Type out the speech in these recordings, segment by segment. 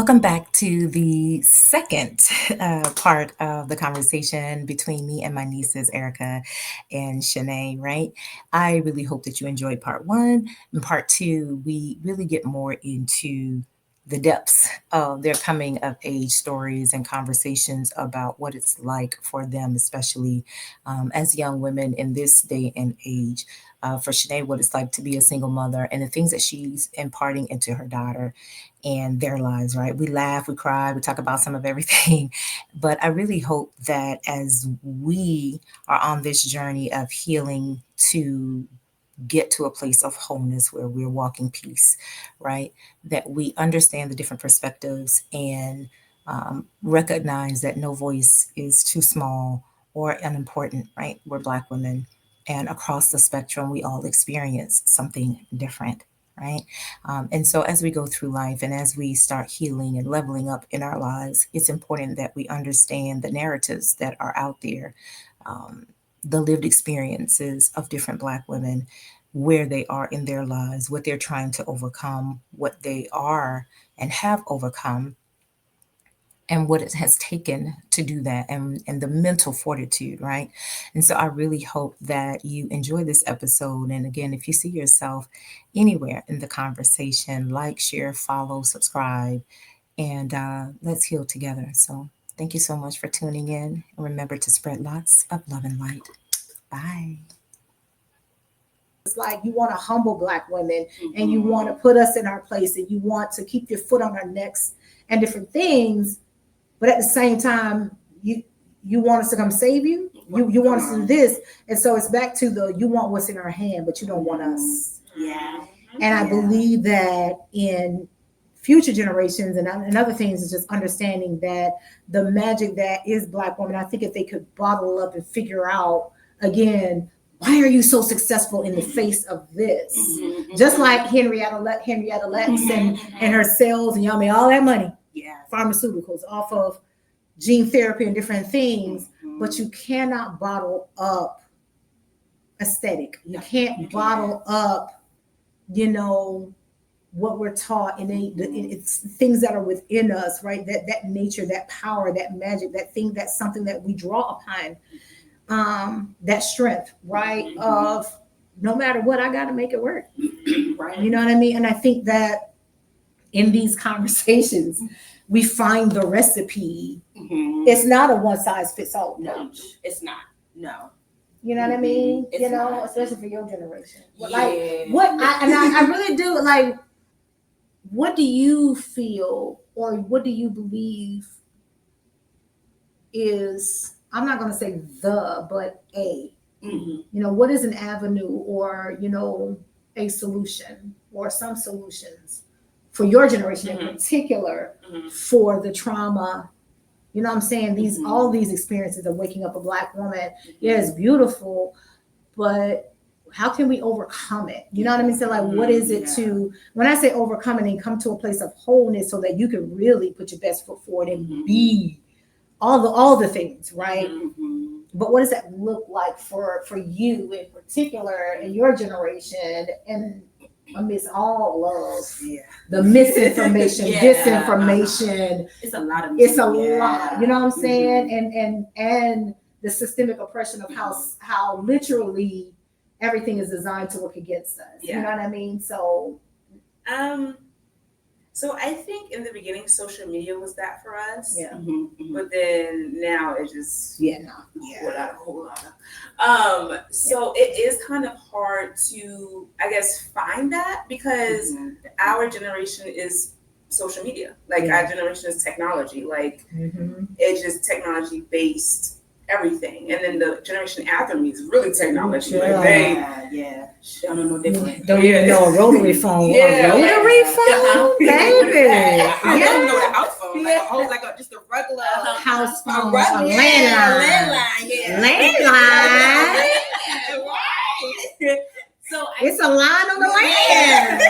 Welcome back to the second part of the conversation between me and my nieces, Erica and Shanae, right? I really hope that you enjoyed part one. In part two, we really get more into the depths of their coming of age stories and conversations about what it's like for them, especially as young women in this day and age. For Shanae, what it's like to be a single mother and the things that she's imparting into her daughter and their lives, right? We laugh, we cry, we talk about some of everything. But I really hope that as we are on this journey of healing to get to a place of wholeness where we're walking peace, right? That we understand the different perspectives and recognize that no voice is too small or unimportant, right? We're Black women, and across the spectrum, we all experience something different, right? And so, as we go through life and as we start healing and leveling up in our lives, it's important that we understand the narratives that are out there, um, the lived experiences of different Black women, where they are in their lives, what they're trying to overcome, what they are and have overcome, and what it has taken to do that, and the mental fortitude, right? And so I really hope that you enjoy this episode. And again, if you see yourself anywhere in the conversation, like, share, follow, subscribe, and let's heal together. So thank you so much for tuning in. And remember to spread lots of love and light. Bye. It's like you want to humble Black women, and you want to put us in our place, and you want to keep your foot on our necks and different things, but at the same time you want us to come save you. You want us to do this. And so it's back to the, you want what's in our hand, but you don't want us. Yeah. And I believe that in future generations and other things is just understanding that the magic that is Black woman, I think if they could bottle up and figure out again, why are you so successful in the face of this? Just like Henrietta Lex and her sales, and y'all made all that money, pharmaceuticals off of gene therapy and different things, but you cannot bottle up aesthetic. You can't bottle up, what we're taught, and it's things that are within us, right? That nature, that power, that magic, that thing, that's something that we draw upon. That strength, right? Of no matter what, I got to make it work. Right. You know what I mean? And I think that in these conversations, we find the recipe. It's not a one size fits all. No, it's not. No. You know what I mean? It's not. Especially for your generation. Yeah. Like I really do, like, what do you feel or what do you believe is, I'm not going to say but what is an avenue or, a solution or some solutions for your generation in particular for the trauma? You know what I'm saying? All these experiences of waking up a Black woman, yeah, it's beautiful, but how can we overcome it? You know what I mean? So like, what is it to, when I say overcome it and come to a place of wholeness so that you can really put your best foot forward and be all the things, right? But what does that look like for you in particular in your generation, and amidst all of the misinformation, disinformation? It's a lot of lot, you know what I'm saying? And the systemic oppression of how literally everything is designed to work against us. You know what I mean? So I think in the beginning, social media was that for us. Yeah. But then now it just a whole lot. So it is kind of hard to, I guess, find that because our generation is social media. Like our generation is technology. Like it's just technology based everything. And then the generation after me is really technology. Like they don't know no different. Don't even know a rotary phone. Baby. I don't know the house phone. Like just a regular house phone. A landline. Landline. Right. So it's a line on the land.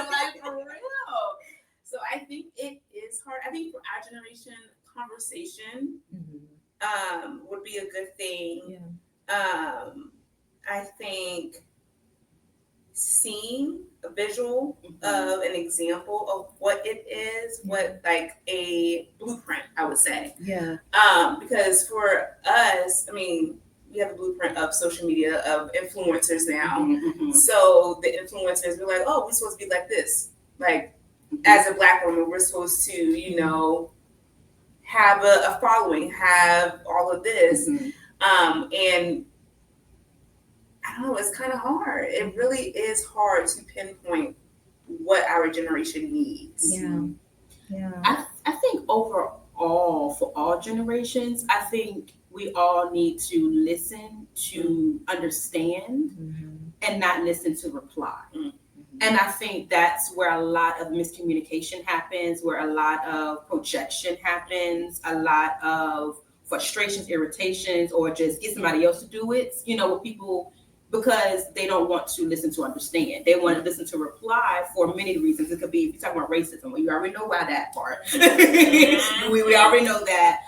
Like, for real. So I think it is hard. I think for our generation, conversation would be a good thing. I think seeing a visual of an example of what it is, what like a blueprint, I would say. Yeah. Because for us, I mean, we have a blueprint of social media of influencers now. So the influencers, we're like, oh, we're supposed to be like this. Like, as a Black woman, we're supposed to, you know, have a following, have all of this. And I don't know, it's kind of hard. It really is hard to pinpoint what our generation needs. Yeah. Yeah. I think overall, for all generations, I think we all need to listen to understand and not listen to reply. And I think that's where a lot of miscommunication happens, where a lot of projection happens, a lot of frustrations, irritations, or just get somebody else to do it, you know, with people, because they don't want to listen to understand. They want to listen to reply for many reasons. It could be, if you're talking about racism, well, you already know why that part. we already know that.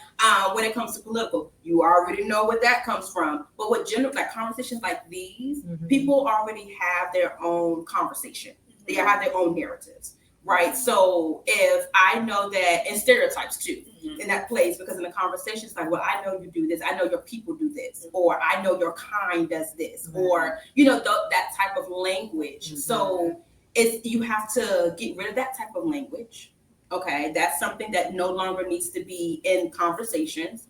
When it comes to political, you already know where that comes from. But with general, like conversations like these, people already have their own conversation. They have their own narratives, right? So if I know that, and stereotypes too, in that place, because in the conversation, it's like, well, I know you do this. I know your people do this, or I know your kind does this, or, you know, that type of language. So you have to get rid of that type of language. Okay, that's something that no longer needs to be in conversations,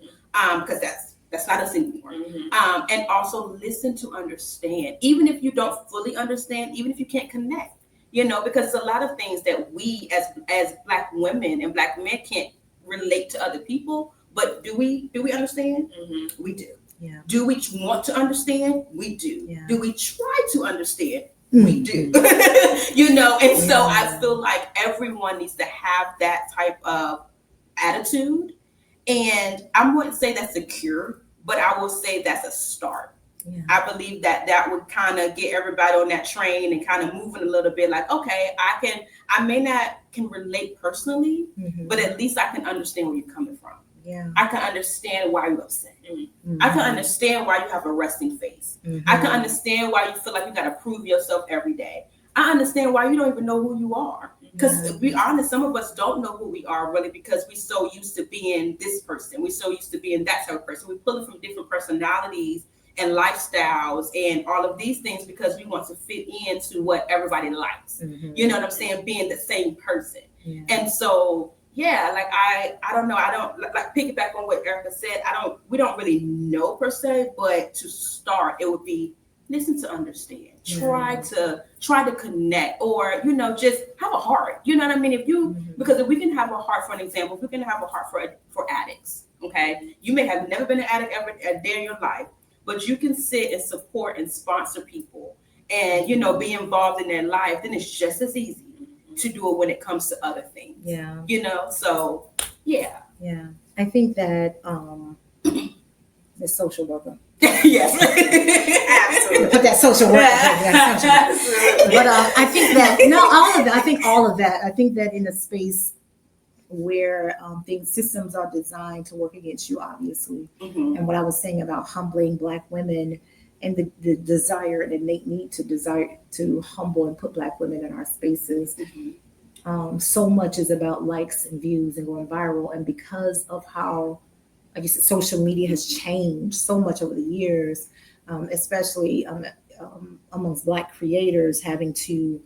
because that's not us anymore. And also listen to understand, even if you don't fully understand, even if you can't connect, you know, because a lot of things that we as Black women and Black men can't relate to other people. But do we understand? We do. Yeah. Do we want to understand? We do. Yeah. Do we try to understand? We do. You know, and so I feel like everyone needs to have that type of attitude. And I wouldn't say that's a cure, but I will say that's a start. Yeah. I believe that would kind of get everybody on that train and kind of moving a little bit, like, okay, I may not can relate personally, but at least I can understand where you're coming from. Yeah. I can understand why you're upset. I can understand why you have a resting face. I can understand why you feel like you got to prove yourself every day. I understand why you don't even know who you are. Because to be honest, some of us don't know who we are really, because we're so used to being this person. We're so used to being that type of person. We're pulling from different personalities and lifestyles and all of these things because we want to fit into what everybody likes. You know what I'm saying? Being the same person. And so, yeah, like I don't know. I don't like piggyback on what Erica said. We don't really know per se, but to start, it would be listen to understand. Try to connect, or, you know, just have a heart. You know what I mean? Because if we can have a heart, for an example, if we can have a heart for addicts, okay? You may have never been an addict ever a day in your life, but you can sit and support and sponsor people and, you know, be involved in their life, then it's just as easy to do it when it comes to other things. Yeah. You know, so yeah. Yeah. I think that the social worker. Yes. Absolutely. Put that social worker. Absolutely. But I think that all of that. I think that in a space where systems are designed to work against you, obviously. And what I was saying about humbling Black women and the desire and innate need to humble and put Black women in our spaces. So much is about likes and views and going viral. And because of how, I guess, social media has changed so much over the years, especially amongst Black creators having to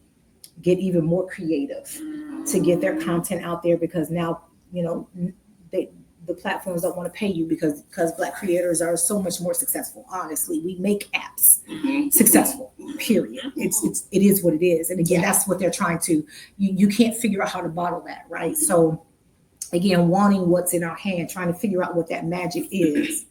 get even more creative to get their content out there, because now, you know, the platforms don't want to pay you because Black creators are so much more successful. Honestly, we make apps successful, period. It is what it is. And again, that's what they're trying to, you can't figure out how to bottle that, right? So again, wanting what's in our hand, trying to figure out what that magic is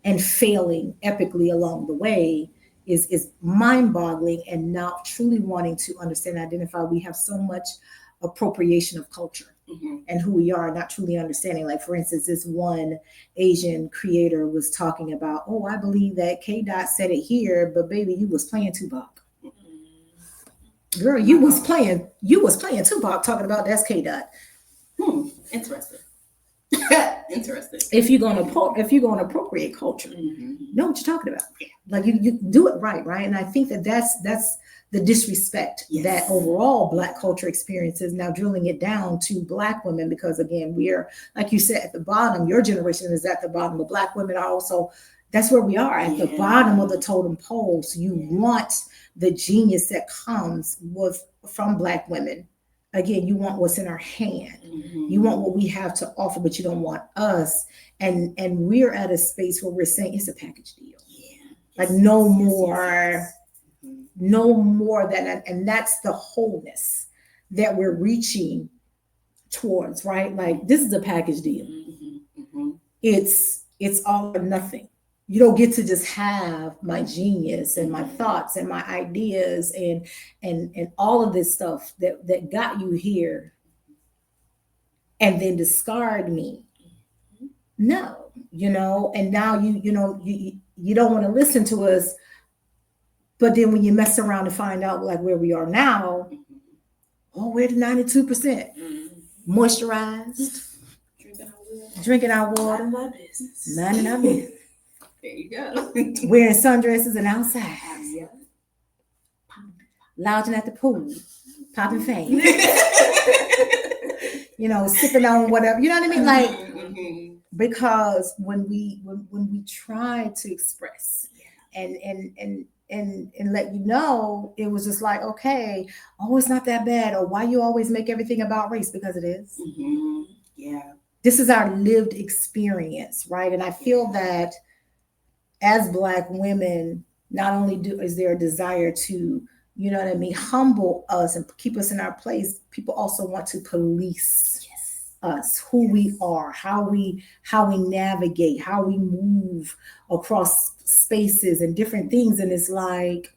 and failing epically along the way is mind-boggling, and not truly wanting to understand and identify. We have so much appropriation of culture and who we are, not truly understanding. Like, for instance, this one Asian creator was talking about, oh, I believe that K. Dot said it here, but baby, you was playing Tupac. Girl, you was playing Tupac, talking about that's K. Dot. Interesting. Interesting. If you're gonna appropriate culture, know what you're talking about. Like you do it right. And I think that's the disrespect Yes. that overall Black culture experiences. Now drilling it down to Black women, because again, we are, like you said, at the bottom. Your generation is at the bottom, but Black women are also, that's where we are, at the Yeah. bottom of the totem pole. So you want the genius that comes from Black women. Again, you want what's in our hand. You want what we have to offer, but you don't want us. And we're at a space where we're saying it's a package deal. Yeah. Like no more than, and that's the wholeness that we're reaching towards, right? Like this is a package deal. It's all or nothing. You don't get to just have my genius and my thoughts and my ideas and all of this stuff that got you here and then discard me. No, and now you don't want to listen to us. But then when you mess around and find out like where we are now, we're at 92%. Moisturized, drinking our water, minding our business. There you go. Wearing sundresses and outside. Lounging at the pool, popping fans. Sipping on whatever. You know what I mean? Like, because when we try to express and let you know, it was just like, okay, it's not that bad. Or why you always make everything about race? Because it is. Yeah. This is our lived experience, right? And I feel that as Black women, not only is there a desire to, humble us and keep us in our place, people also want to police us, who we are, how we navigate, how we move across spaces and different things. And it's like,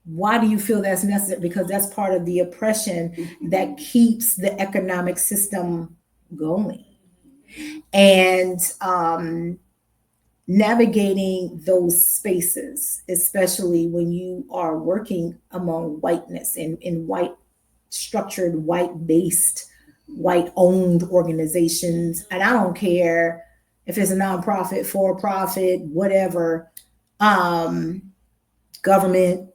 why do you feel that's necessary? Because that's part of the oppression that keeps the economic system going. And navigating those spaces, especially when you are working among whiteness and in white structured, white-based, white-owned organizations. And I don't care if it's a nonprofit, for-profit, whatever, government,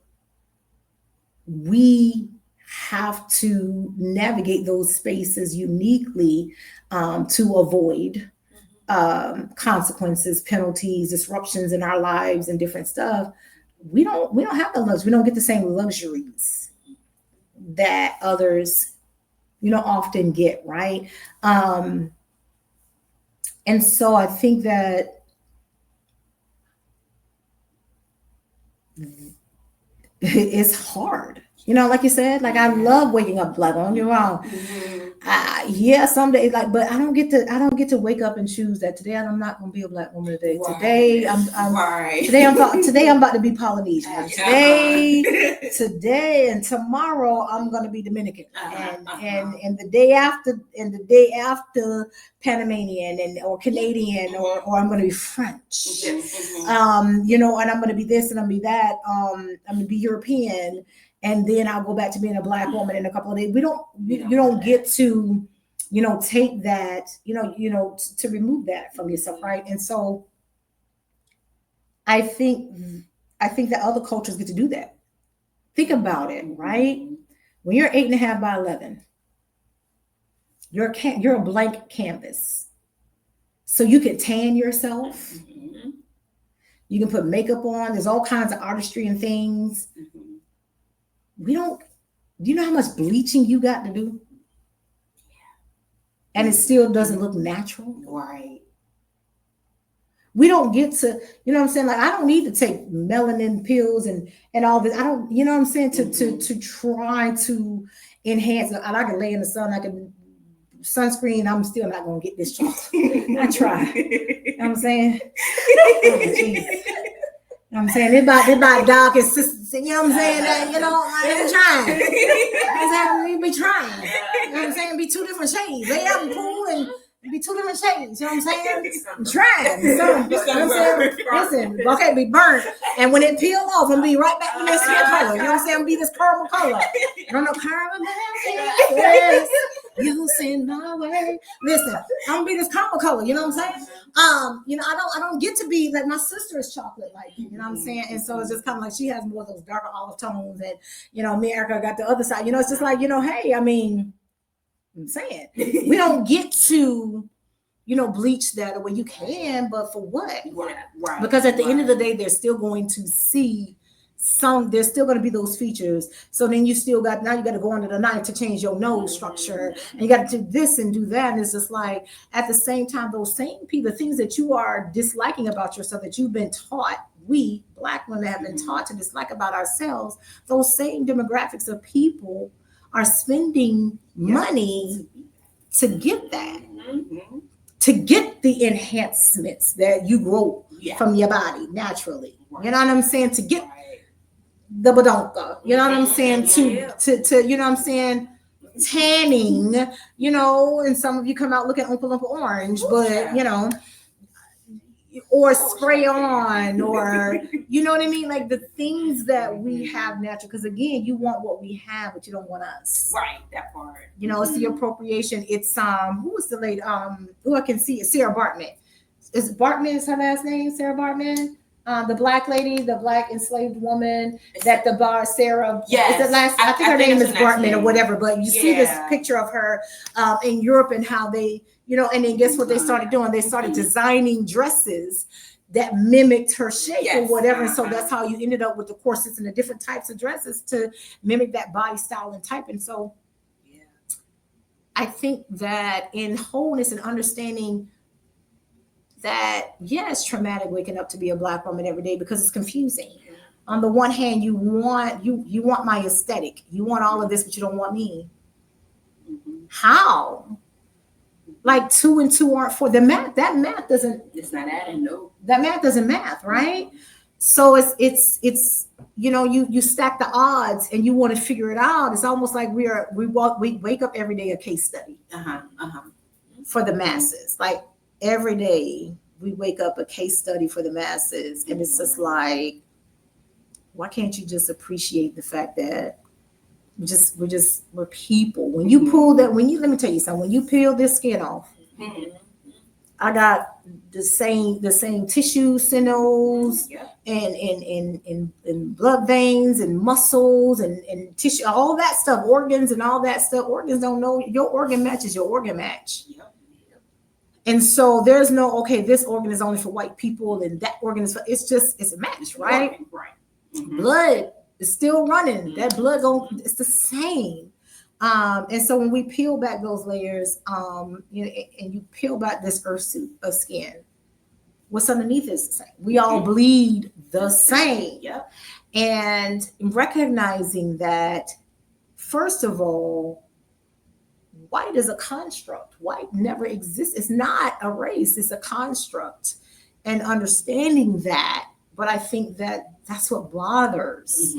we have to navigate those spaces uniquely to avoid consequences, penalties, disruptions in our lives and different stuff. We don't have the luxury. We don't get the same luxuries that others, often get, right? And so I think that it's hard. Like you said, like I love waking up Black. Don't get me wrong. Some days, but I don't get to wake up and choose that today I'm not going to be a Black woman today. Right. Today I'm about to be Polynesian. Today and tomorrow I'm going to be Dominican, and the day after Panamanian or Canadian, or I'm going to be French. And I'm going to be this and I'm going to be that. I'm going to be European. And then I'll go back to being a Black woman in a couple of days. You don't get to, take that, to remove that from yourself, right? And so I think that other cultures get to do that. Think about it, right? When you're 8.5 by 11, you're a blank canvas. So you can tan yourself. You can put makeup on. There's all kinds of artistry and things. Do you know how much bleaching you got to do? And it still doesn't look natural. Right. We don't get to, what I'm saying? Like, I don't need to take melanin pills and all this. I don't, what I'm saying? To try to enhance. I can lay in the sun. I can sunscreen. I'm still not going to get this chocolate. I try. You know what I'm saying? I'm saying it's about dark consistency. You know what I'm saying? I'm trying. I'm be trying. You know what I'm saying? Be two different shades. Lay out in the pool and be two different shades. You know what I'm saying? I'm trying. You know what I'm saying? Listen, okay, be burnt. And when it peel off, I'm be right back to this color. You know what I'm saying? I'm be this caramel color. I don't know caramel. Yes. You send my way. Listen, I'm gonna be this caramel color, you know what I'm saying? I don't get to be like my sister is chocolate like you know what I'm saying? And so it's just kind of like she has more of those darker olive tones, and me and Erica got the other side. It's just like, hey, I mean, I'm saying we don't get to bleach that, or you can, but for what? Right. Because at the end of the day, they're still going to see there's still going to be those features. So then you got to go under the knife to change your nose structure, and you got to do this and do that. And it's just like, at the same time, those same people, the things that you are disliking about yourself, that you've been taught, we Black women have been taught to dislike about ourselves, those same demographics of people are spending money to get that. Mm-hmm. To get the enhancements that you grow from your body naturally. Right. You know what I'm saying? To get the badonka. You know what I'm saying? To you know what I'm saying? Tanning, and some of you come out looking Oompa Loompa orange, but or spray on, or you know what I mean? Like the things that we have natural, because again, you want what we have, but you don't want us. Right, that part. It's the appropriation. It's who was the lady? Who I can see is Sarah Bartman. Is Bartman is her last name? Sarah Bartman? The Black lady, the Black enslaved woman that the bar Sarah. Yes. Is the last? I think her name is Bartman or whatever. But you see this picture of her in Europe, and how they, and then guess what they started doing? They started designing dresses that mimicked her shape or whatever. And so that's how you ended up with the corsets and the different types of dresses to mimic that body style and type. And so I think that in wholeness and understanding that, it's traumatic waking up to be a Black woman every day, because it's confusing. On the one hand, you want my aesthetic, you want all of this, but you don't want me. How? Like 2 and 2 aren't 4. The math, that math doesn't. It's not adding. No. That math doesn't math, right? So it's you stack the odds and you want to figure it out. It's almost like we wake up every day a case study for the masses. Like every day we wake up a case study for the masses, and it's just like, why can't you just appreciate the fact that we're people? When you pull that, let me tell you something. When you peel this skin off, I got the same tissue, sinews, and blood veins and muscles and tissue, all that stuff, organs and all that stuff. Organs don't know. Your organ matches your organ match. And so there's no, okay, this organ is only for white people and that organ is for, it's a match, right? Right. Blood is still running. That blood it's the same. And so when we peel back those layers, and you peel back this earth suit of skin, what's underneath is the same. We all bleed the same. Yep. And recognizing that, first of all, white is a construct. White never exists. It's not a race. It's a construct. And understanding that, but I think that that's what bothers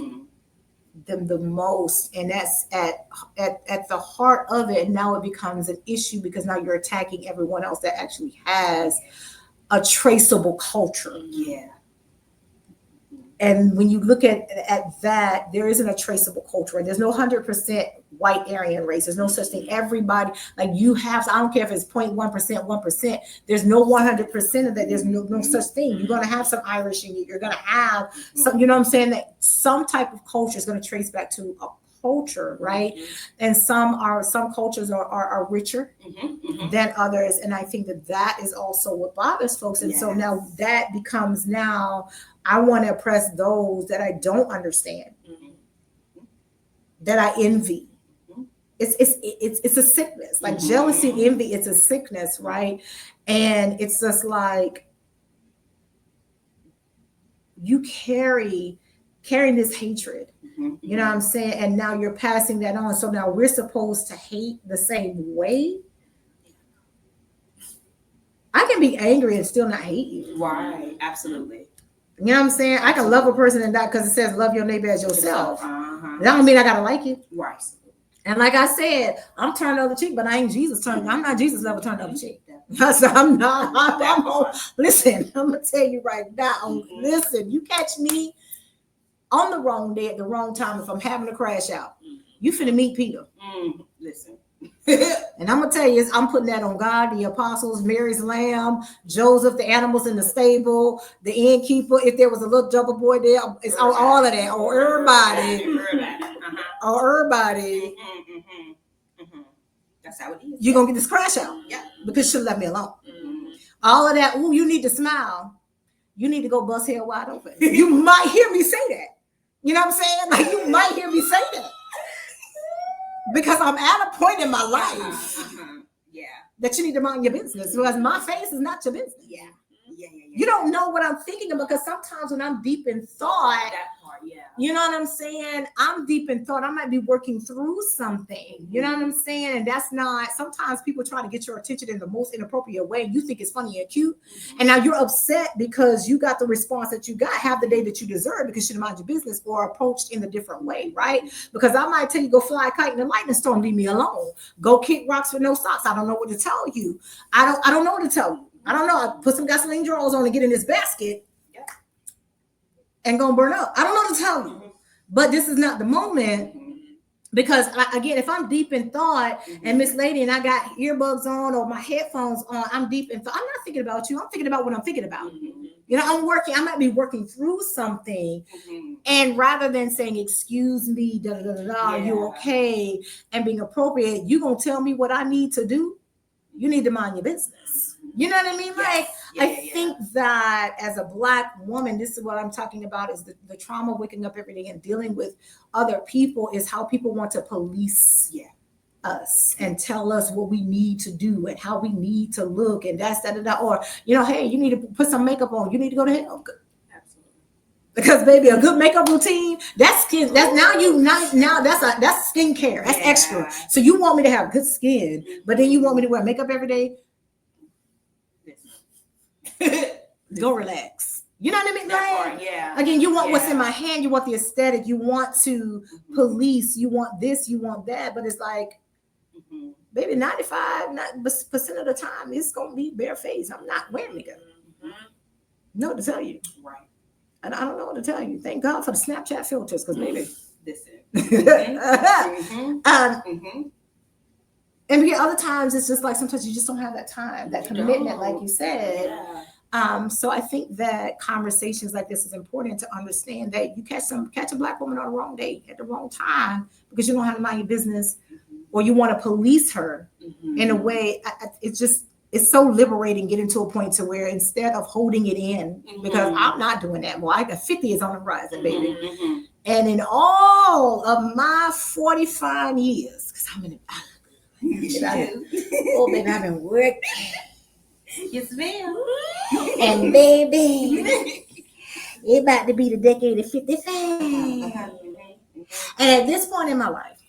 them the most, and that's at the heart of it. And now it becomes an issue, because now you're attacking everyone else that actually has a traceable culture. And when you look at that, there isn't a traceable culture, and there's no 100% white Aryan race. There's no such thing. Everybody, like you have, I don't care if it's 0.1%, 1%. There's no 100% of that. There's no such thing. You're going to have some Irish in you. You're going to have some, you know what I'm saying, that some type of culture is going to trace back to a culture, right? And some cultures are richer than others. And I think that is also what bothers folks. And so now that becomes I want to oppress those that I don't understand, that I envy. It's a sickness, like jealousy and envy. It's a sickness, right? And it's just like you carrying this hatred, you know what I'm saying? And now you're passing that on. So now we're supposed to hate the same way. I can be angry and still not hate you. Right, absolutely. You know what I'm saying? I can love a person and not, because it says love your neighbor as yourself. That don't mean I gotta like you. Right. And like I said, I'm turned the other cheek, but I ain't Jesus turned. I'm not Jesus level turned the other cheek. So I'm not. Listen, I'm gonna tell you right now. Listen, you catch me on the wrong day at the wrong time if I'm having a crash out. You finna meet Peter. Listen. And I'm gonna tell you, I'm putting that on God, the apostles, Mary's lamb, Joseph, the animals in the stable, the innkeeper. If there was a little double boy there, it's all of that. Or everybody. Or everybody. That's how it is. You're gonna get this crash out. Yeah. Because she'll let me alone. All of that, ooh, you need to smile. You need to go bust hell wide open. You might hear me say that. You know what I'm saying? Like you might hear me say that. Because I'm at a point in my life Yeah. that you need to mind your business. Because my face is not your business. Yeah. You don't know what I'm thinking of, because sometimes when I'm deep in thought, That part, yeah. you know what I'm saying? I'm deep in thought. I might be working through something. You know what I'm saying? And that's not, sometimes people try to get your attention in the most inappropriate way. You think it's funny and cute. And now you're upset because you got the response that you got half the day that you deserve because you didn't mind your business or approached in a different way, right? Because I might tell you, go fly a kite in a lightning storm, leave me alone. Go kick rocks with no socks. I don't know what to tell you. I don't know what to tell you. I don't know. I put some gasoline drawers on and get in this basket and gonna burn up. I don't know what to tell you. But this is not the moment, because again, if I'm deep in thought and Miss Lady and I got earbuds on or my headphones on, I'm deep in thought. I'm not thinking about you. I'm thinking about what I'm thinking about. You know, I might be working through something. And rather than saying, excuse me, you okay, and being appropriate, you gonna tell me what I need to do? You need to mind your business. You know what I mean? Like, I think that as a Black woman, this is what I'm talking about, is the trauma of waking up every day and dealing with other people, is how people want to police us and tell us what we need to do and how we need to look, and that's or, you know, hey, you need to put some makeup on, you need to go to hell. Absolutely. Because baby, a good makeup routine, that's skin, that's that's skincare, that's extra. So you want me to have good skin, but then you want me to wear makeup every day? Go relax. You know what I mean? Like, again, you want what's in my hand, you want the aesthetic, you want to police, you want this, you want that, but it's like, baby, 95% of the time it's gonna be bare face. I'm not wearing makeup. No, to tell you. Right. And I don't know what to tell you. Thank God for the Snapchat filters, because maybe. And again, other times it's just like sometimes you just don't have that time, that commitment, like you said. So I think that conversations like this is important to understand that you catch a Black woman on the wrong day at the wrong time because you don't have to mind your business, or you want to police her in a way. It's so liberating getting to a point to where instead of holding it in, because I'm not doing that. Well, I got 50 is on the horizon, baby. And in all of my 45 years, because I'm in it. Oh, baby, I've been working. Yes, ma'am. And baby, it about to be the decade of 55. And at this point in my life,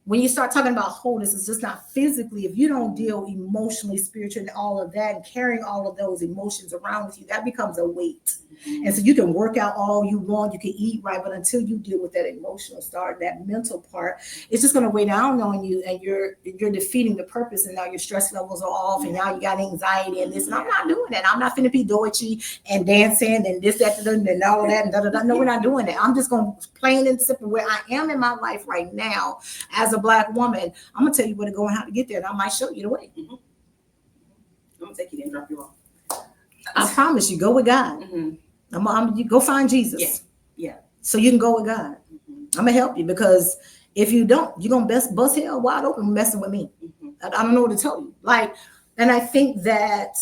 when you start talking about wholeness, it's just not physically. If you don't deal emotionally, spiritually, and all of that, and carrying all of those emotions around with you, that becomes a weight. And so you can work out all you want, you can eat right, but until you deal with that emotional start, that mental part, it's just going to weigh down on you, and you're defeating the purpose, and now your stress levels are off, and now you got anxiety and this. And I'm not doing that. I'm not finna be doichy and dancing and this, that, and all of that, and da-da-da. No, we're not doing that. I'm just going to plain and simple where I am in my life right now as a Black woman. I'm gonna tell you where to go and how to get there, and I might show you the way. I'm gonna take you there and drop you off. I promise you, go with God. You go find Jesus. Yeah. So you can go with God. I'm gonna help you, because if you don't, you're gonna bust hell wide open messing with me. I don't know what to tell you. Like, and I think that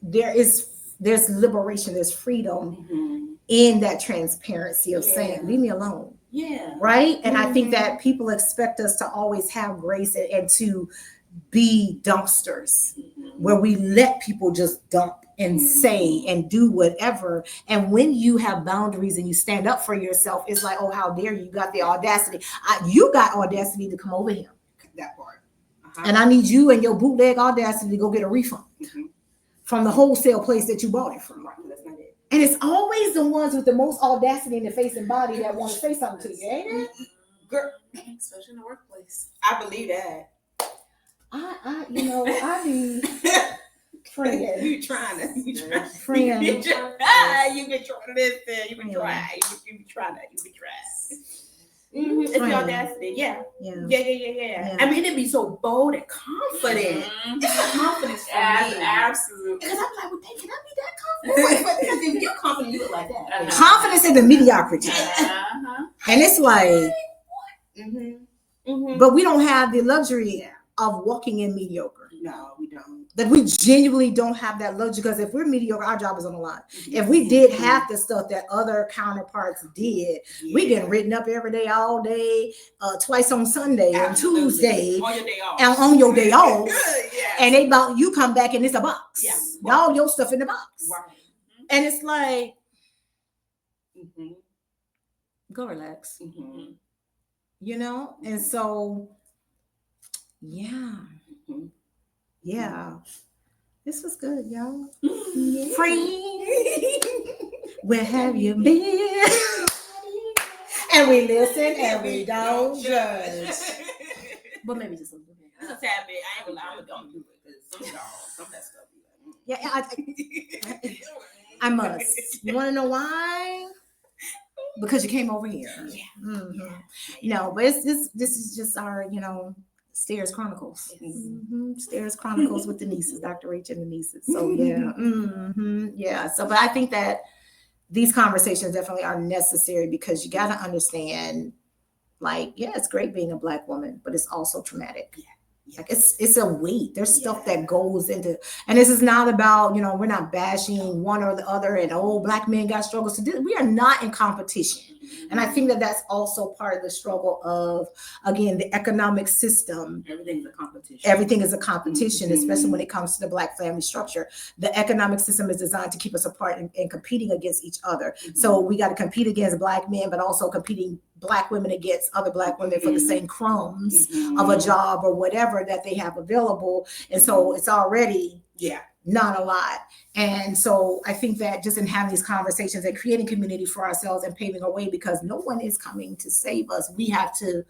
there's liberation, there's freedom in that transparency of saying, leave me alone. Yeah. Right. And I think that people expect us to always have grace and to be dumpsters where we let people just dump and say and do whatever. And when you have boundaries and you stand up for yourself, it's like, oh, how dare you? You got the audacity. You got audacity to come over here. That part. And I need you and your bootleg audacity to go get a refund from the wholesale place that you bought it from. That's not it. And it's always the ones with the most audacity in the face and body that want to say something to you, ain't it? Girl, especially in the workplace. I believe that. I be friend. You trying. Friend. You've been trying to listen. You've been trying. It's the Friend. audacity. Yeah. Yeah. Yeah. I mean, it'd be so bold and confident. It's confidence for me. Absolutely. Because I'm like, well, can I be that confident? Because if you're confident, you look like that. Confidence in the mediocrity. And it's like, but we don't have the luxury of walking in mediocre. No, we don't. That we genuinely don't have that luxury, because if we're mediocre, our job is on the line. If we did half the stuff that other counterparts did, we get written up every day, all day, twice on Sunday and Tuesday, on your day off, and on your day off. Yes. And they about you come back and it's a box. Yeah. All your stuff in the box. Right. And it's like, go relax. You know? And so, yeah. Yeah. This was good, y'all. Yeah. Free. Where have you been? And we listen and we don't judge. But maybe just a little bit. It's a sad bit. I ain't gonna lie, I'm gonna do it because some of that stuff. Yeah, I must. You want to know why? Because you came over here. Yeah. Mm-hmm. No, but it's this is just our, Stairs Chronicles. Stairs Chronicles with the nieces, Dr. Rachel and the nieces. So yeah. Yeah. So, but I think that these conversations definitely are necessary, because you got to understand, like, yeah, it's great being a Black woman, but it's also traumatic. Like it's a weight. There's stuff that goes into, and this is not about, we're not bashing one or the other and Black men got struggles to do. We are not in competition. And I think that that's also part of the struggle of, again, the economic system. Everything's a competition. Everything is a competition, especially when it comes to the Black family structure. The economic system is designed to keep us apart and competing against each other. So we got to compete against Black men, but also competing Black women against other Black women for the same crumbs of a job or whatever that they have available. And so it's already not a lot. And so I think that just in having these conversations and creating community for ourselves and paving a way, because no one is coming to save us. We have to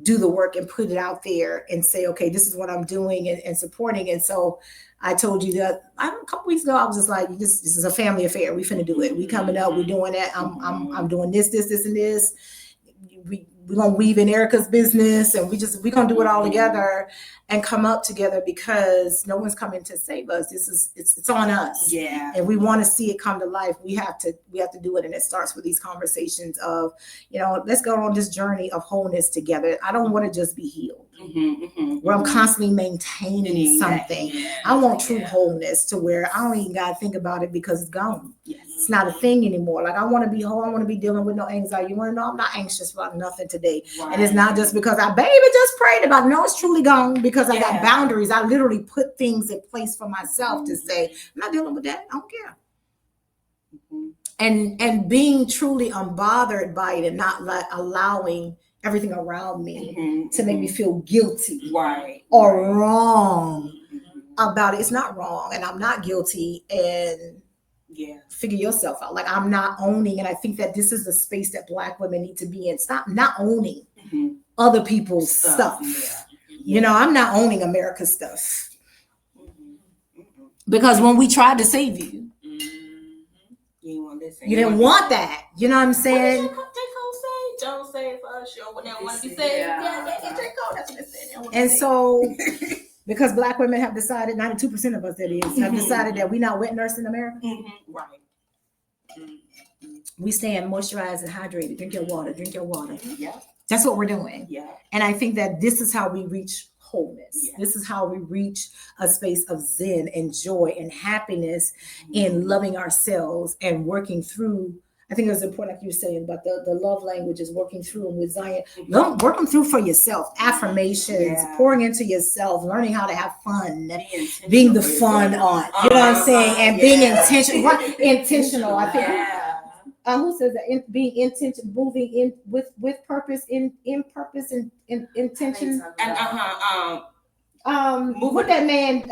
do the work and put it out there and say, okay, this is what I'm doing and supporting. And so I told you that a couple weeks ago, I was just like, this is a family affair. We finna do it. We coming up, we're doing that. I'm doing this, and this. We're gonna weave in Erica's business, and we're gonna do it all together and come up together, because no one's coming to save us. It's on us. Yeah. And we want to see it come to life. We have to do it. And it starts with these conversations of, let's go on this journey of wholeness together. I don't want to just be healed. Where I'm constantly maintaining something. I want true wholeness, to where I don't even gotta think about it because it's gone. It's not a thing anymore. Like, I want to be whole. I want to be dealing with no anxiety. You want to know I'm not anxious about nothing today. And it's not just because I just prayed about it. No, it's truly gone, because I got boundaries. I literally put things in place for myself to say, I'm not dealing with that. I don't care. And being truly unbothered by it, and not allowing everything around me to make me feel guilty or wrong about it. It's not wrong, and I'm not guilty, and figure yourself out. Like, I'm not owning, and I think that this is the space that Black women need to be in. Stop not owning other people's stuff. I'm not owning America's stuff, because when we tried to save you, you didn't want that. You know what I'm saying? Don't save us. You don't want to be saved. That's what they said. And so, because Black women have decided, 92% of us that is, have decided that we're not wet nurse in America. We stand moisturized and hydrated. Drink your water. That's what we're doing. And I think that this is how we reach wholeness. This is how we reach a space of zen and joy and happiness in loving ourselves and working through. I think it was important, like you were saying, about the love language is working through, and with Zion, working through for yourself, affirmations, pouring into yourself, learning how to have fun, being the fun aunt, you know what I'm saying, and being intentional. Intentional. I think. Who says that? Being intentional, moving in with purpose, in purpose and in intention. What that man?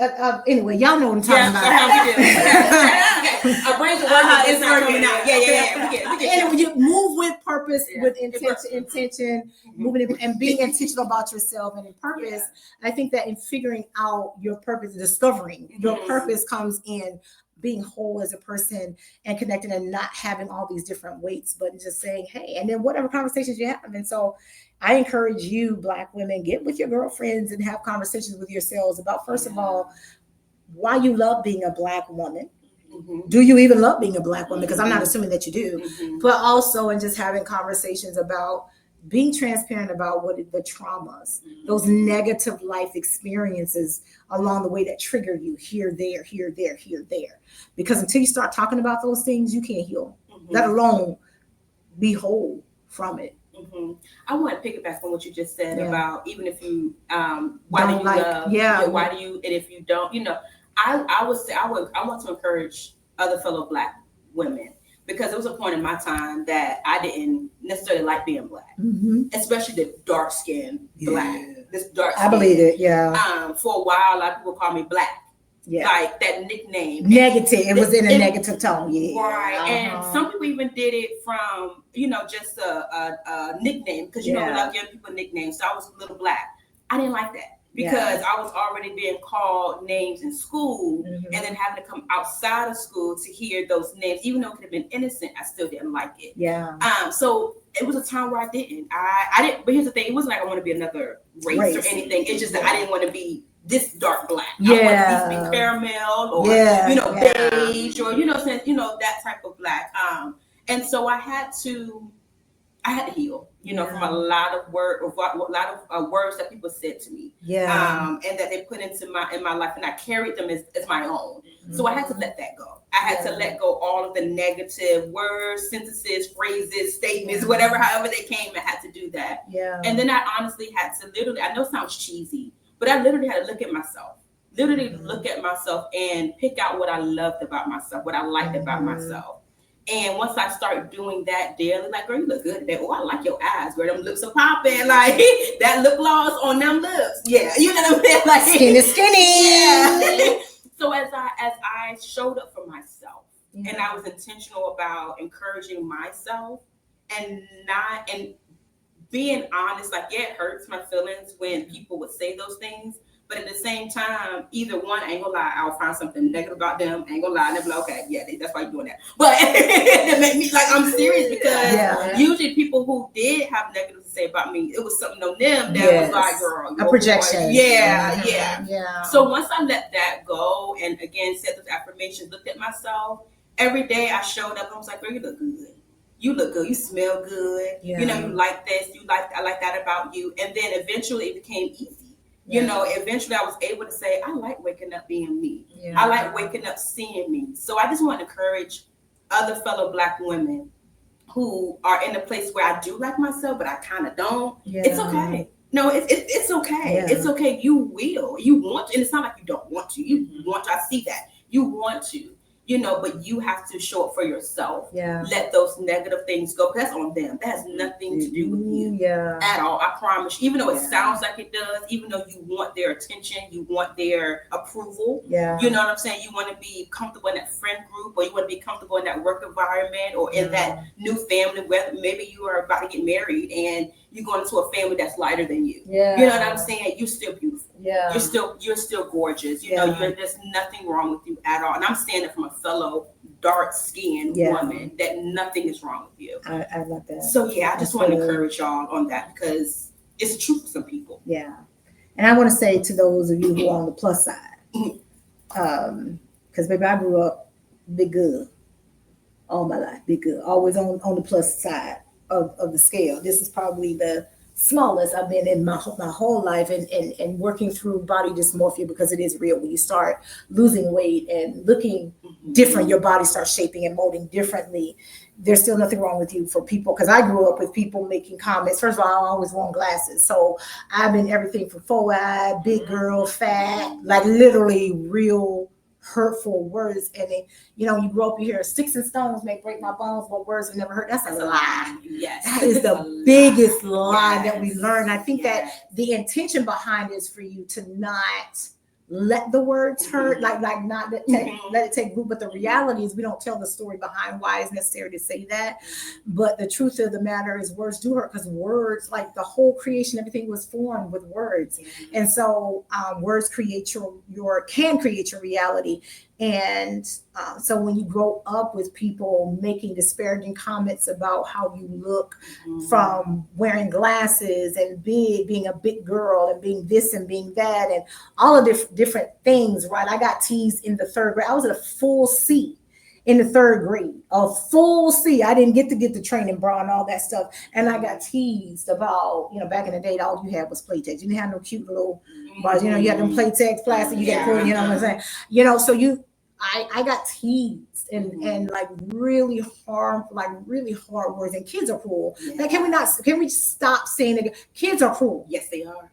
Anyway, y'all know what I'm talking about. A brain is not coming out. Anyway, you move with purpose, with intention, moving and being intentional about yourself and in purpose. I think that in figuring out your purpose, discovering your purpose comes in being whole as a person and connecting and not having all these different weights, but just saying, hey, and then whatever conversations you have. And so I encourage you, Black women, get with your girlfriends and have conversations with yourselves about, first of all, why you love being a Black woman. Do you even love being a Black woman? Because I'm not assuming that you do, but also in just having conversations about being transparent about what the traumas, those negative life experiences along the way that trigger you here, there, here, there, here, there. Because until you start talking about those things, you can't heal, let alone be whole from it. I want to piggyback on what you just said about even if you, why do you love, why do you, and if you don't, I would say I want to encourage other fellow Black women, because there was a point in my time that I didn't necessarily like being Black, especially the dark skinned Black. This dark skin. I believe it, for a while, a lot of people call me Black. Yeah. Like that nickname. Negative. It was in a negative tone. Yeah. Right. And some people even did it from, just a nickname, because we love giving people nicknames. So I was Little Black. I didn't like that, because I was already being called names in school, and then having to come outside of school to hear those names, even though it could have been innocent, I still didn't like it. Yeah. So it was a time where I didn't. I didn't. But here's the thing: it wasn't like I want to be another race or anything. It's just that I didn't want to be this dark Black. I wanted to be caramel or beige or that type of Black. And so I had to heal, from a lot of words that people said to me, and that they put in my life, and I carried them as my own. So I had to let that go. I had to let go all of the negative words, sentences, phrases, statements, however they came. I had to do that. And then I honestly had to literally, I know it sounds cheesy, but I literally had to look at myself. Look at myself and pick out what I loved about myself, what I liked about myself. And once I started doing that daily, like, girl, you look good today. Oh, I like your eyes, girl. Them lips are popping. Like, that lip gloss on them lips. Yeah, you know what I'm saying? Like, skin is skinny. Yeah. So as I showed up for myself, and I was intentional about encouraging myself and being honest, like, it hurts my feelings when people would say those things. But at the same time, either one, I ain't gonna lie, I'll find something negative about them. I ain't gonna lie, they'll be like, okay, yeah, that's why you're doing that. But it made me, like, I'm serious, because usually people who did have negative to say about me, it was something on them that was like, girl, a projection. Boy. Yeah. So once I let that go, and again, said those affirmations, looked at myself, every day I showed up and I was like, girl, you look good. You look good. You smell good. You like this. I like that about you. And then eventually it became easy. Eventually I was able to say, I like waking up being me. I like waking up seeing me. So I just want to encourage other fellow Black women who are in a place where I do like myself, but I kind of don't. It's okay. No, it's okay. It's okay. You will. You want to. And it's not like you don't want to. You want to. I see that. You want to. But you have to show up for yourself. Let those negative things go. That's on them. That has nothing to do with you at all. I promise you. Even though it sounds like it does, even though you want their attention, you want their approval. You know what I'm saying? You want to be comfortable in that friend group, or you want to be comfortable in that work environment, or in that new family where maybe you are about to get married and you're going into a family that's lighter than you. You know what I'm saying? You're still beautiful. You're still gorgeous. There's nothing wrong with you at all. And I'm saying it from a fellow dark-skinned woman, that nothing is wrong with you. I love that. So I just want to encourage y'all on that, because it's the truth for some people. And I want to say to those of you who are on the plus side, because baby, I grew up big good all my life, big good, always on the plus side of the scale. This is probably the smallest I've been in my whole life, and working through body dysmorphia, because it is real. When you start losing weight and looking different, your body starts shaping and molding differently. There's still nothing wrong with you for people, because I grew up with people making comments. First of all, I always worn glasses, so I've been everything from faux-eyed, big girl, fat, like literally real hurtful words. And then, you grow up, you hear sticks and stones may break my bones, but words have never hurt. That's a lie. That is the biggest lie that we learn. I think that the intention behind it is for you to not let the words hurt, like not let it take root. But the reality is we don't tell the story behind why it's necessary to say that. But the truth of the matter is words do hurt, because words, like the whole creation, everything was formed with words. And so words create can create your reality. And so when you grow up with people making disparaging comments about how you look, from wearing glasses and being a big girl and being this and being that and all of different things, right? I got teased in the 3rd grade. I was at a full C in the 3rd grade, a full C. I didn't get the training bra and all that stuff. And I got teased about, back in the day, all you had was Playtex. You didn't have no cute little bras. You had them Playtex plastic. You got cool, you know what I'm saying? So I got teased and like really hard words. And kids are cruel. Like, can we stop saying it? Kids are cruel. Yes, they are.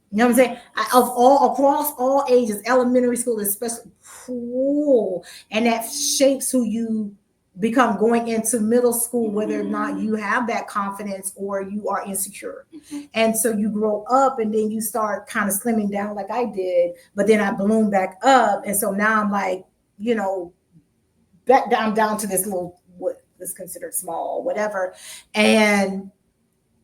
You know what I'm saying? Across all ages, elementary school is especially cruel, and that shapes who you become going into middle school, whether or not you have that confidence or you are insecure. And so you grow up and then you start kind of slimming down like I did, but then I bloom back up. And so now I'm like, I'm down to this little, what is considered small, whatever. And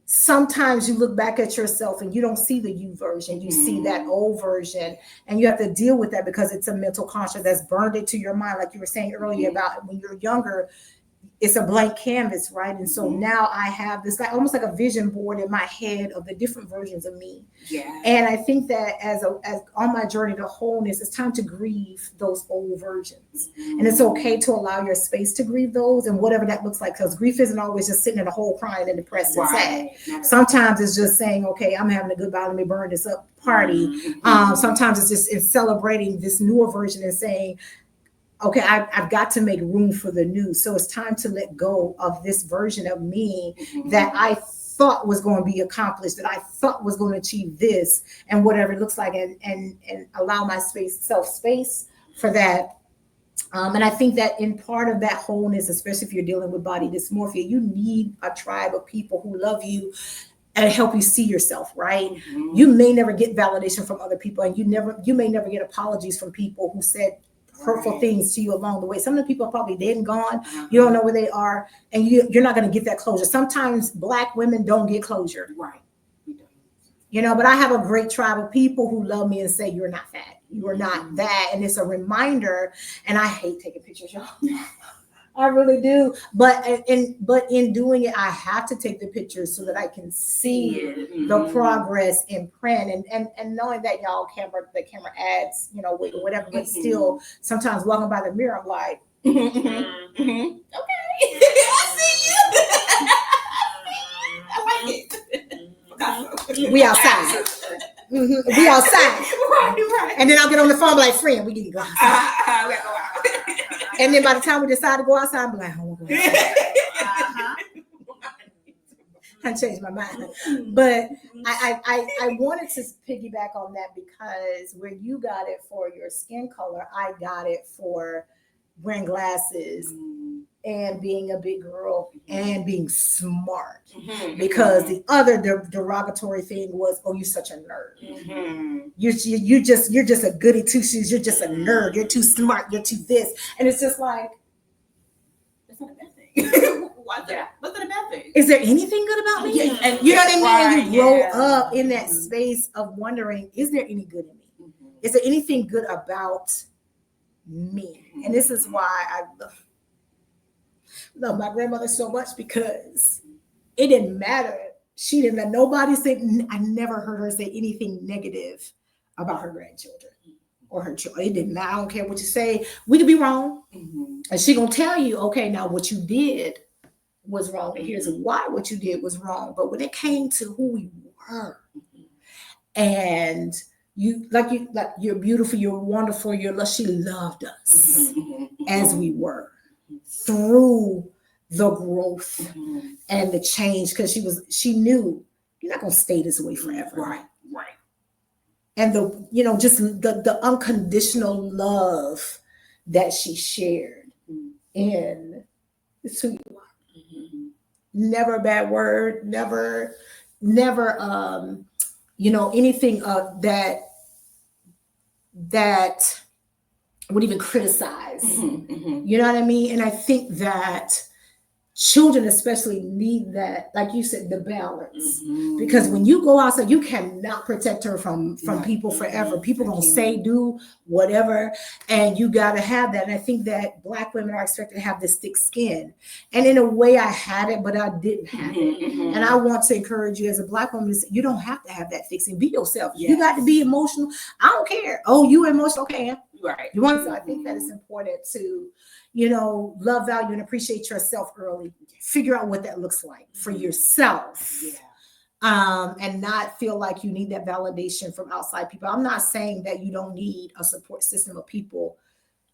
sometimes you look back at yourself and you don't see the you version, you see that old version, and you have to deal with that because it's a mental construct that's burned into your mind. Like you were saying earlier about when you're younger, it's a blank canvas, right? And so now I have this almost like a vision board in my head of the different versions of me. Yeah. And I think that as on my journey to wholeness, it's time to grieve those old versions. And it's okay to allow your space to grieve those and whatever that looks like, because grief isn't always just sitting in a hole crying and depressed and sad. Sometimes it's just saying, okay, I'm having a good bye, let me burn this up party. Sometimes it's celebrating this newer version and saying, okay, I've got to make room for the new. So it's time to let go of this version of me that I thought was going to be accomplished, that I thought was going to achieve this and whatever it looks like, and allow my self space for that. And I think that in part of that wholeness, especially if you're dealing with body dysmorphia, you need a tribe of people who love you and help you see yourself, right? You may never get validation from other people, and you may never get apologies from people who said hurtful things to you along the way. Some of the people are probably dead and gone. You don't know where they are, and you're not going to get that closure. Sometimes Black women don't get closure. Right. We don't. But I have a great tribe of people who love me and say, you're not that. You are not that. And it's a reminder. And I hate taking pictures, y'all. I really do. But in doing it, I have to take the pictures so that I can see the progress in print. And knowing that the camera adds, whatever, but still sometimes walking by the mirror, I'm like, okay, I see you. I like it. We outside. We outside. Right. And then I'll get on the phone like, friend, we need to go outside. We gotta go out. And then by the time we decide to go outside, I'm like, oh, I changed my mind. But I wanted to piggyback on that because where you got it for your skin color, I got it for wearing glasses and being a big girl and being smart. Because the other derogatory thing was, oh, you're such a nerd. You're just a goody two shoes. You're just a nerd. You're too smart. You're too this. And it's just like, that's not a bad thing. What's that a bad thing? Is there anything good about me? Yeah. And you know what I mean? Right, and you grow up in that space of wondering, is there any good in me? Is there anything good about me? And this is why I love my grandmother so much, because it didn't matter. She didn't let nobody say, I never heard her say anything negative about her grandchildren or her children. It didn't matter. I don't care what you say. We could be wrong. And she gonna tell you, okay, now what you did was wrong. And here's why what you did was wrong. But when it came to who we were, and you're beautiful, you're wonderful, she loved us as we were through the growth and the change, because she knew you're not gonna stay this way forever. Right. And the unconditional love that she shared in it's who you are. Never a bad word, never anything that would even criticize. You know what I mean? And I think that children especially need that, like you said, the balance. Mhm. Because when you go outside, you cannot protect her from Right. people forever. People gonna Okay. say, do whatever, and you gotta have that. And I think that Black women are expected to have this thick skin. And in a way, I had it, but I didn't have it. Mhm. And I want to encourage you as a Black woman to say, you don't have to have that thick skin. Be yourself. You Yes. got to be emotional. I don't care. Oh, you emotional? Okay. Right. You want? So I think that it's important to, love, value, and appreciate yourself early. Figure out what that looks like for yourself. Yeah. And not feel like you need that validation from outside people. I'm not saying that you don't need a support system of people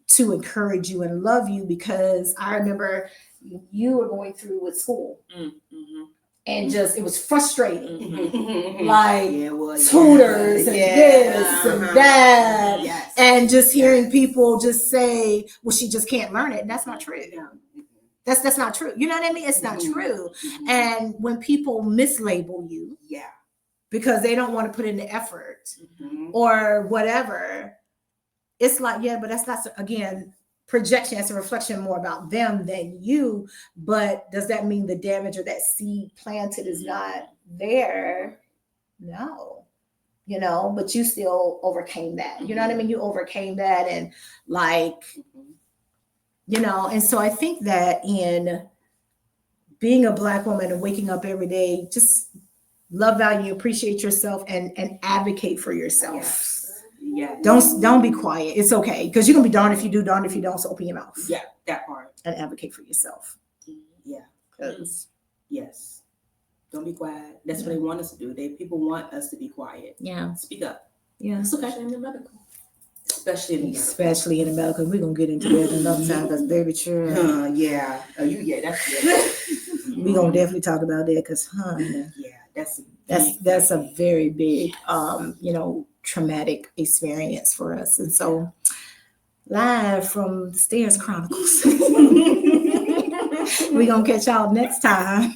to encourage you and love you, because I remember you were going through with school Mm-hmm. and just it was frustrating. Mm-hmm. Like Yeah, well, yeah. tutors and Yeah. this and Uh-huh. that. Yes. And just hearing people just say, well, she just can't learn it. And that's not true. Yeah. That's not true. You know what I mean? It's not Mhm. true. Mhm. And when people mislabel you Yeah. because they don't want to put in the effort Mhm. or whatever, it's like, yeah, but that's not, again, projection. It's a reflection more about them than you. But does that mean the damage or that seed planted is not there? No. But you still overcame that. You know what I mean? You overcame that, and like, and so I think that in being a Black woman and waking up every day, just love, value, appreciate yourself, and advocate for yourself. Yes. Yeah. Don't be quiet. It's okay, because you're gonna be darned if you do, darned if you don't. So open your mouth. Yeah. That part. And advocate for yourself. Yeah. 'Cause Yes. Don't be quiet. That's what they want us to do. People want us to be quiet. yeah, Speak up. yeah. It's okay. Especially in the medical. Especially in the Especially in America, we're gonna get into that another time. Because baby, sure, yeah. Oh, yeah. That's we gonna definitely talk about that. Because, Yeah. That's that's a very big, traumatic experience for us. And so, live from the Stairs Chronicles, we're gonna catch y'all next time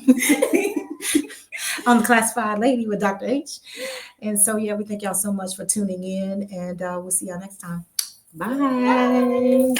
on the Classified Lady with Dr. H. And so, yeah, we thank y'all so much for tuning in, and we'll see y'all next time. Bye.